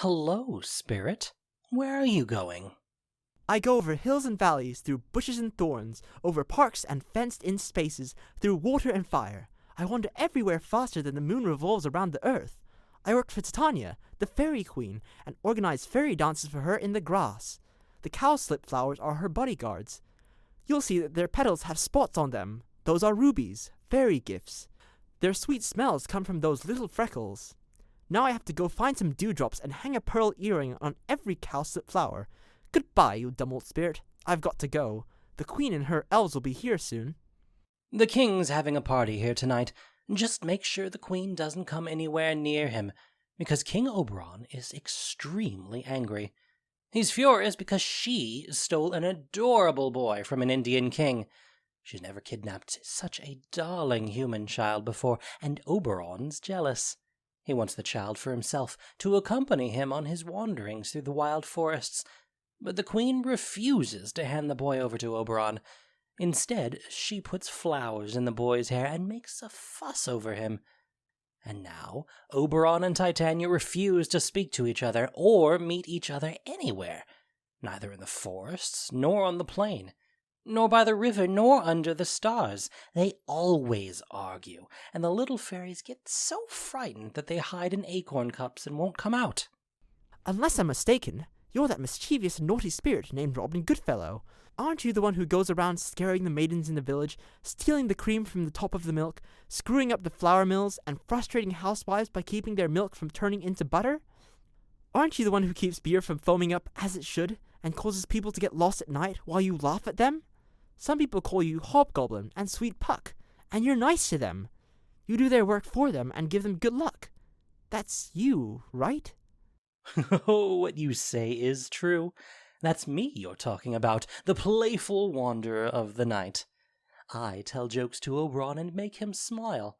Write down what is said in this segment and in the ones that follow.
Hello, spirit. Where are you going? I go over hills and valleys, through bushes and thorns, over parks and fenced-in spaces, through water and fire. I wander everywhere faster than the moon revolves around the earth. I work for Tanya, the fairy queen, and organize fairy dances for her in the grass. The cowslip flowers are her bodyguards. You'll see that their petals have spots on them. Those are rubies, fairy gifts. Their sweet smells come from those little freckles. Now I have to go find some dewdrops and hang a pearl earring on every cowslip flower. Goodbye, you dumb old spirit. I've got to go. The queen and her elves will be here soon. The king's having a party here tonight. Just make sure the queen doesn't come anywhere near him, because King Oberon is extremely angry. He's furious because she stole an adorable boy from an Indian king. She's never kidnapped such a darling human child before, and Oberon's jealous. He wants the child for himself, to accompany him on his wanderings through the wild forests. But the queen refuses to hand the boy over to Oberon. Instead, she puts flowers in the boy's hair and makes a fuss over him. And now, Oberon and Titania refuse to speak to each other or meet each other anywhere, neither in the forests nor on the plain, nor by the river nor under the stars. They always argue, and the little fairies get so frightened that they hide in acorn cups and won't come out. Unless I'm mistaken, you're that mischievous and naughty spirit named Robin Goodfellow. Aren't you the one who goes around scaring the maidens in the village, stealing the cream from the top of the milk, screwing up the flour mills, and frustrating housewives by keeping their milk from turning into butter? Aren't you the one who keeps beer from foaming up as it should, and causes people to get lost at night while you laugh at them? Some people call you Hobgoblin and Sweet Puck, and you're nice to them. You do their work for them and give them good luck. That's you, right? Oh, what you say is true. That's me you're talking about, the playful wanderer of the night. I tell jokes to Oberon and make him smile.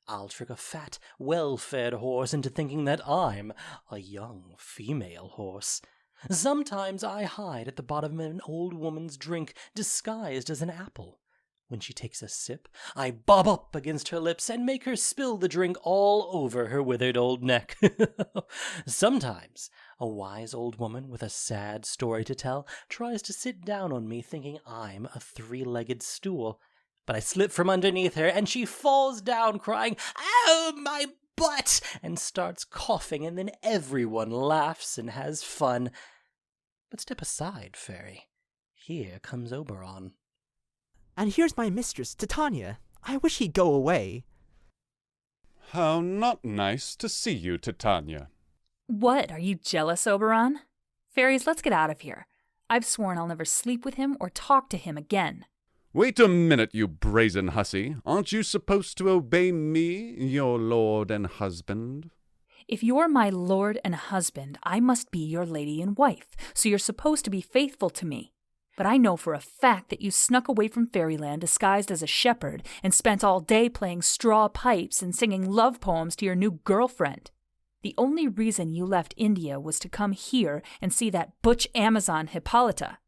I'll trick a fat, well-fed horse into thinking that I'm a young female horse. Sometimes I hide at the bottom of an old woman's drink, disguised as an apple. When she takes a sip, I bob up against her lips and make her spill the drink all over her withered old neck. Sometimes a wise old woman with a sad story to tell tries to sit down on me thinking I'm a three-legged stool. But I slip from underneath her and she falls down crying, "Ow, my butt!" and starts coughing, and then everyone laughs and has fun. But step aside, fairy. Here comes Oberon. And here's my mistress, Titania. I wish he'd go away. How not nice to see you, Titania. What, are you jealous, Oberon? Fairies, let's get out of here. I've sworn I'll never sleep with him or talk to him again. Wait a minute, you brazen hussy. Aren't you supposed to obey me, your lord and husband? If you're my lord and husband, I must be your lady and wife, so you're supposed to be faithful to me. But I know for a fact that you snuck away from fairyland disguised as a shepherd and spent all day playing straw pipes and singing love poems to your new girlfriend. The only reason you left India was to come here and see that butch Amazon Hippolyta.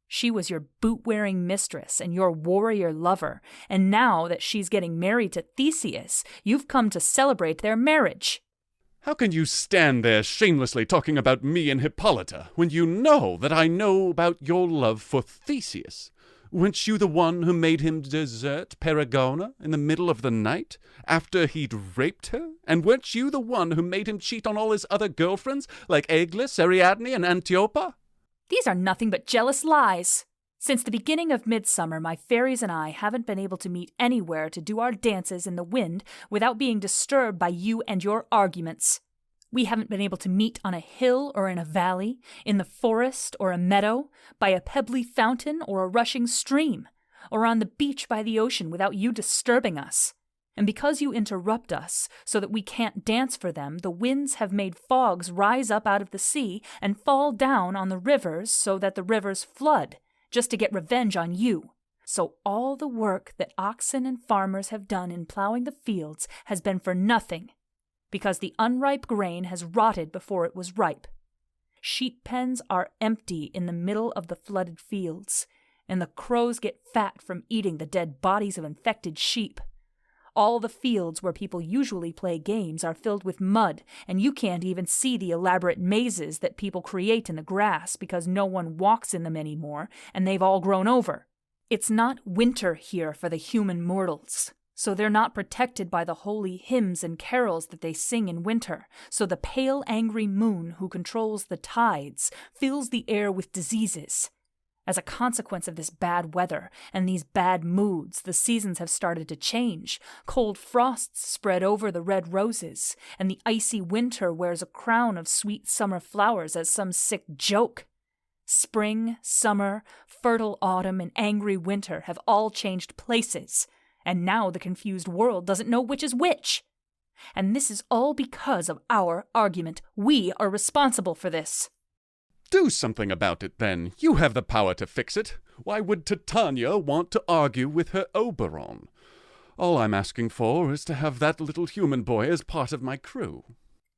She was your boot-wearing mistress and your warrior lover, and now that she's getting married to Theseus, you've come to celebrate their marriage. How can you stand there shamelessly talking about me and Hippolyta when you know that I know about your love for Theseus? Weren't you the one who made him desert Perigona in the middle of the night after he'd raped her? And weren't you the one who made him cheat on all his other girlfriends like Aeglus, Ariadne, and Antiopa? These are nothing but jealous lies. Since the beginning of Midsummer, my fairies and I haven't been able to meet anywhere to do our dances in the wind without being disturbed by you and your arguments. We haven't been able to meet on a hill or in a valley, in the forest or a meadow, by a pebbly fountain or a rushing stream, or on the beach by the ocean without you disturbing us. And because you interrupt us so that we can't dance for them, the winds have made fogs rise up out of the sea and fall down on the rivers so that the rivers flood, just to get revenge on you. So all the work that oxen and farmers have done in plowing the fields has been for nothing, because the unripe grain has rotted before it was ripe. Sheep pens are empty in the middle of the flooded fields, and the crows get fat from eating the dead bodies of infected sheep. all the fields where people usually play games are filled with mud, and you can't even see the elaborate mazes that people create in the grass because no one walks in them anymore, and they've all grown over. It's not winter here for the human mortals, so they're not protected by the holy hymns and carols that they sing in winter, so the pale, angry moon who controls the tides fills the air with diseases. As a consequence of this bad weather and these bad moods, the seasons have started to change. Cold frosts spread over the red roses, and the icy winter wears a crown of sweet summer flowers as some sick joke. Spring, summer, fertile autumn, and angry winter have all changed places, and now the confused world doesn't know which is which. And this is all because of our argument. We are responsible for this. Do something about it, then. You have the power to fix it. Why would Tanya want to argue with her Oberon? All I'm asking for is to have that little human boy as part of my crew.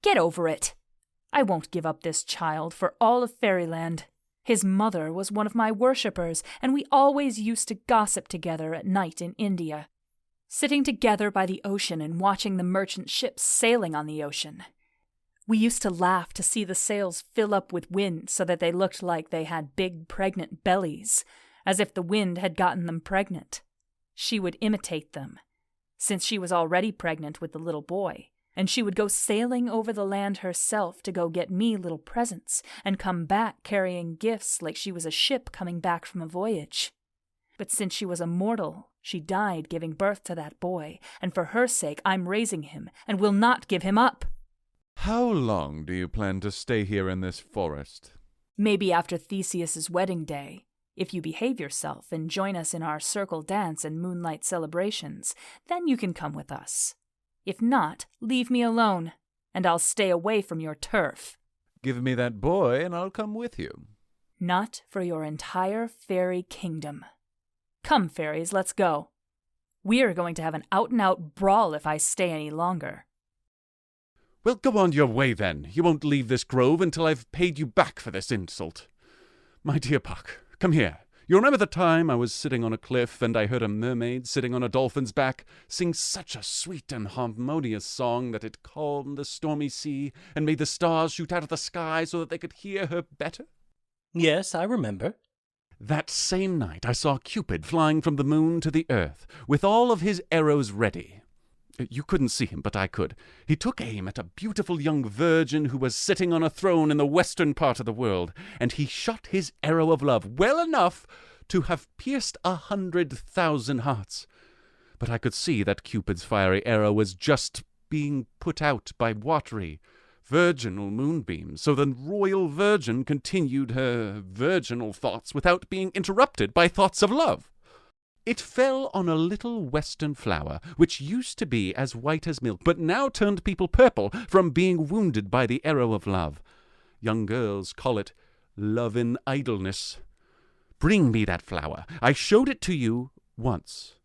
Get over it. I won't give up this child for all of fairyland. His mother was one of my worshippers, and we always used to gossip together at night in India, sitting together by the ocean and watching the merchant ships sailing on the ocean. We used to laugh to see the sails fill up with wind so that they looked like they had big pregnant bellies, as if the wind had gotten them pregnant. She would imitate them, since she was already pregnant with the little boy, and she would go sailing over the land herself to go get me little presents, and come back carrying gifts like she was a ship coming back from a voyage. But since she was a mortal, she died giving birth to that boy, and for her sake I'm raising him, and will not give him up. How long do you plan to stay here in this forest? Maybe after Theseus's wedding day. If you behave yourself and join us in our circle dance and moonlight celebrations, then you can come with us. If not, leave me alone, and I'll stay away from your turf. Give me that boy, and I'll come with you. Not for your entire fairy kingdom. Come, fairies, let's go. We're going to have an out-and-out brawl if I stay any longer. Well, go on your way, then. You won't leave this grove until I've paid you back for this insult. My dear Puck, come here. You remember the time I was sitting on a cliff and I heard a mermaid sitting on a dolphin's back sing such a sweet and harmonious song that it calmed the stormy sea and made the stars shoot out of the sky so that they could hear her better? Yes, I remember. That same night I saw Cupid flying from the moon to the earth, with all of his arrows ready. You couldn't see him, but I could. He took aim at a beautiful young virgin who was sitting on a throne in the western part of the world, and he shot his arrow of love well enough to have pierced 100,000 hearts. But I could see that Cupid's fiery arrow was just being put out by watery, virginal moonbeams, so the royal virgin continued her virginal thoughts without being interrupted by thoughts of love. It fell on a little western flower, which used to be as white as milk, but now turned people purple from being wounded by the arrow of love. Young girls call it love in idleness. Bring me that flower. I showed it to you once.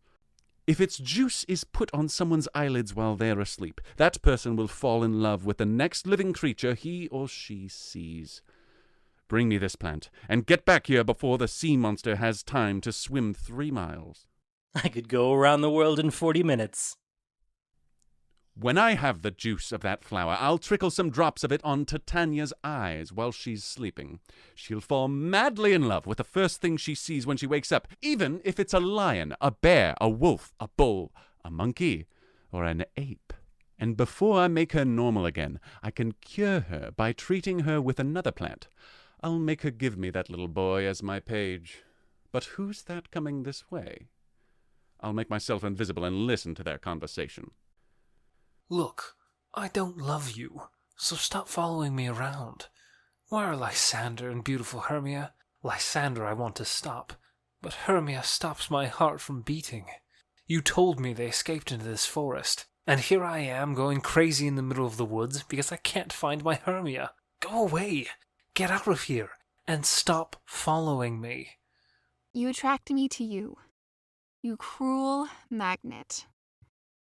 If its juice is put on someone's eyelids while they're asleep, that person will fall in love with the next living creature he or she sees. Bring me this plant, and get back here before the sea monster has time to swim 3 miles. I could go around the world in 40 minutes. When I have the juice of that flower, I'll trickle some drops of it onto Tanya's eyes while she's sleeping. She'll fall madly in love with the first thing she sees when she wakes up, even if it's a lion, a bear, a wolf, a bull, a monkey, or an ape. And before I make her normal again, I can cure her by treating her with another plant. I'll make her give me that little boy as my page. But who's that coming this way? I'll make myself invisible and listen to their conversation. Look, I don't love you, so stop following me around. Where are Lysander and beautiful Hermia? Lysander I want to stop, but Hermia stops my heart from beating. You told me they escaped into this forest, and here I am going crazy in the middle of the woods because I can't find my Hermia. Go away! Get out of here, and stop following me. You attract me to you, you cruel magnet.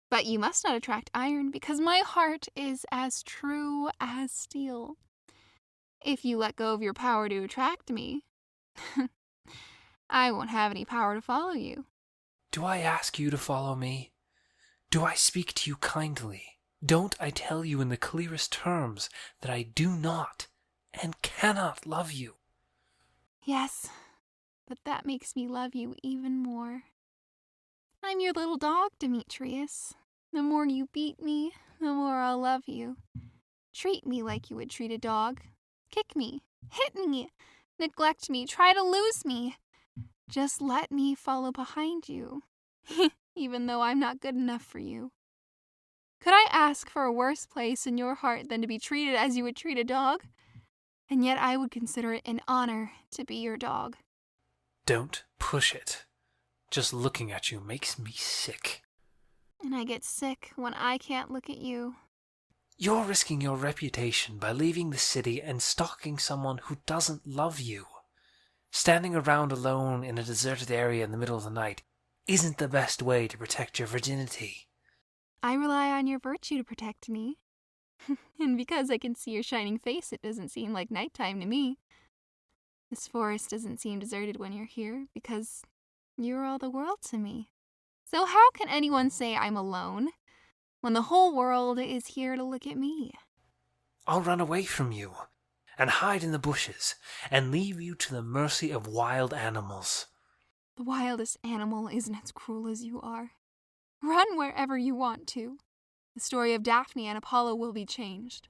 But you must not attract iron, because my heart is as true as steel. If you let go of your power to attract me, I won't have any power to follow you. Do I ask you to follow me? Do I speak to you kindly? Don't I tell you in the clearest terms that I do not and cannot love you? Yes, but that makes me love you even more. I'm your little dog, Demetrius. The more you beat me, the more I'll love you. Treat me like you would treat a dog. Kick me, hit me, neglect me, try to lose me. Just let me follow behind you, even though I'm not good enough for you. Could I ask for a worse place in your heart than to be treated as you would treat a dog? And yet I would consider it an honor to be your dog. Don't push it. Just looking at you makes me sick. And I get sick when I can't look at you. You're risking your reputation by leaving the city and stalking someone who doesn't love you. Standing around alone in a deserted area in the middle of the night isn't the best way to protect your virginity. I rely on your virtue to protect me. And because I can see your shining face, it doesn't seem like nighttime to me. This forest doesn't seem deserted when you're here, because you're all the world to me. So how can anyone say I'm alone, when the whole world is here to look at me? I'll run away from you, and hide in the bushes, and leave you to the mercy of wild animals. The wildest animal isn't as cruel as you are. Run wherever you want to. The story of Daphne and Apollo will be changed.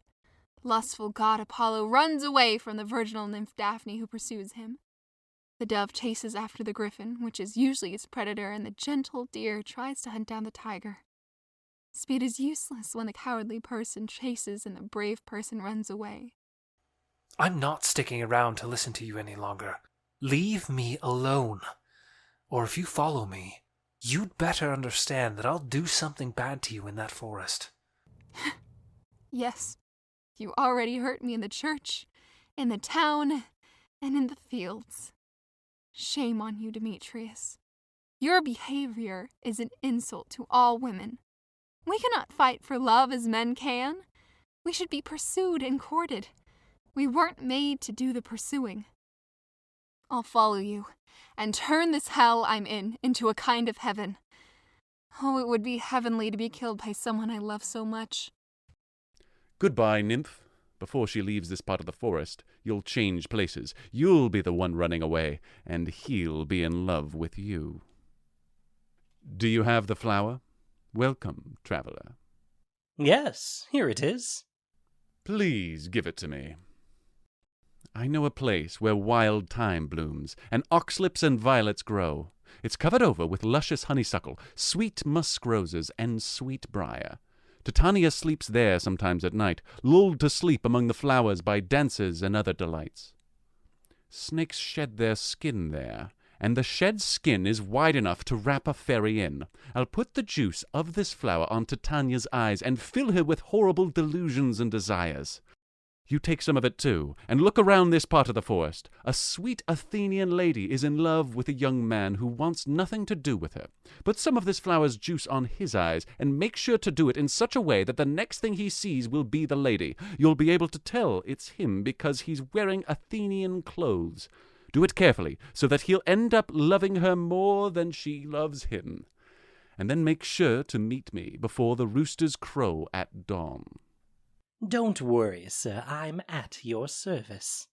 The lustful god Apollo runs away from the virginal nymph Daphne who pursues him. The dove chases after the griffin, which is usually its predator, and the gentle deer tries to hunt down the tiger. Speed is useless when the cowardly person chases and the brave person runs away. I'm not sticking around to listen to you any longer. Leave me alone. Or if you follow me, you'd better understand that I'll do something bad to you in that forest. Yes, you already hurt me in the church, in the town, and in the fields. Shame on you, Demetrius. Your behavior is an insult to all women. We cannot fight for love as men can. We should be pursued and courted. We weren't made to do the pursuing. I'll follow you, and turn this hell I'm in into a kind of heaven. Oh, it would be heavenly to be killed by someone I love so much. Goodbye, nymph. Before she leaves this part of the forest, you'll change places. You'll be the one running away, and he'll be in love with you. Do you have the flower? Welcome, traveler. Yes, here it is. Please give it to me. I know a place where wild thyme blooms, and oxlips and violets grow. It's covered over with luscious honeysuckle, sweet musk roses, and sweet briar. Titania sleeps there sometimes at night, lulled to sleep among the flowers by dances and other delights. Snakes shed their skin there, and the shed skin is wide enough to wrap a fairy in. I'll put the juice of this flower on Titania's eyes and fill her with horrible delusions and desires. You take some of it too, and look around this part of the forest. A sweet Athenian lady is in love with a young man who wants nothing to do with her. Put some of this flower's juice on his eyes, and make sure to do it in such a way that the next thing he sees will be the lady. You'll be able to tell it's him because he's wearing Athenian clothes. Do it carefully, so that he'll end up loving her more than she loves him. And then make sure to meet me before the roosters crow at dawn. Don't worry, sir, I'm at your service.